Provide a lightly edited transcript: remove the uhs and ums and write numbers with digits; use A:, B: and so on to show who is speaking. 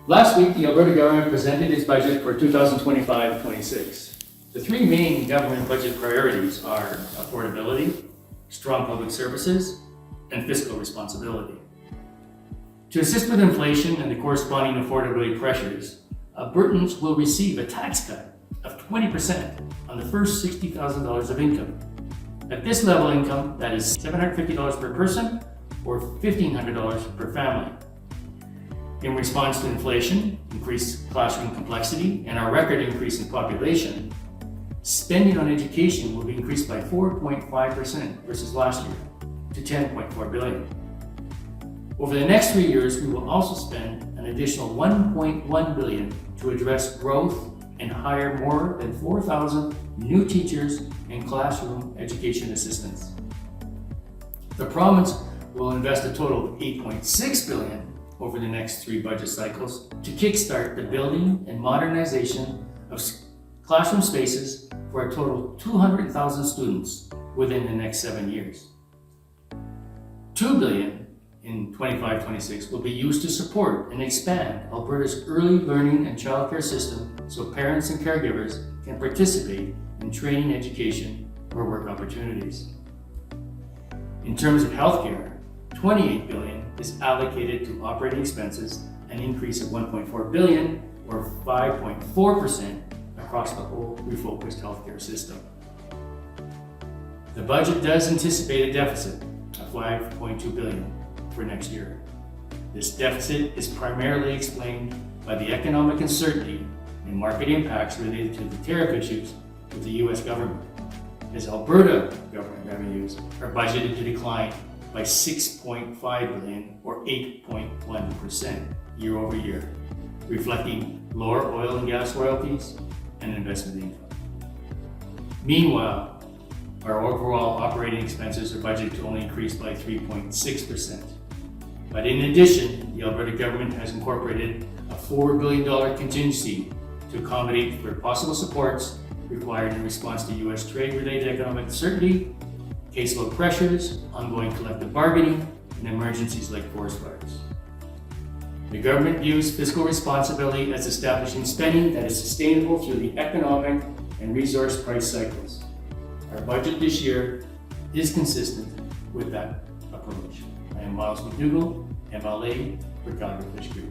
A: Last week, the Alberta government presented its budget for 2025-26. The three main government budget priorities are affordability, strong public services, and fiscal responsibility. To assist with inflation and the corresponding affordability pressures, Albertans will receive a tax cut of 20% on the first $60,000 of income. At this level income, that is $750 per person or $1,500 per family. In response to inflation, increased classroom complexity, and our record increase in population, spending on education will be increased by 4.5% versus last year to $10.4 billion. Over the next 3 years, we will also spend an additional $1.1 billion to address growth and hire more than 4,000 new teachers and classroom education assistants. The province will invest a total of $8.6 billion over the next 3 budget cycles to kickstart the building and modernization of classroom spaces for a total of 200,000 students within the next 7 years. $2 billion in 25-26 will be used to support and expand Alberta's early learning and childcare system so parents and caregivers can participate in training, education, or work opportunities. In terms of healthcare, $28 billion is allocated to operating expenses, an increase of $1.4 billion or 5.4% across the whole refocused healthcare system. The budget does anticipate a deficit of $5.2 billion for next year. This deficit is primarily explained by the economic uncertainty and market impacts related to the tariff issues with the U.S. government, as Alberta government revenues are budgeted to decline by $6.5 billion or 8.1% year over year, reflecting lower oil and gas royalties and investment income. Meanwhile, our overall operating expenses are budgeted to only increase by 3.6%. But in addition, the Alberta government has incorporated a $4 billion contingency to accommodate for possible supports required in response to U.S. trade-related economic uncertainty, caseload pressures, ongoing collective bargaining, and emergencies like forest fires. The government views fiscal responsibility as establishing spending that is sustainable through the economic and resource price cycles. Our budget this year is consistent with that approach. I am Myles McDougall, MLA for Calgary Fish Group.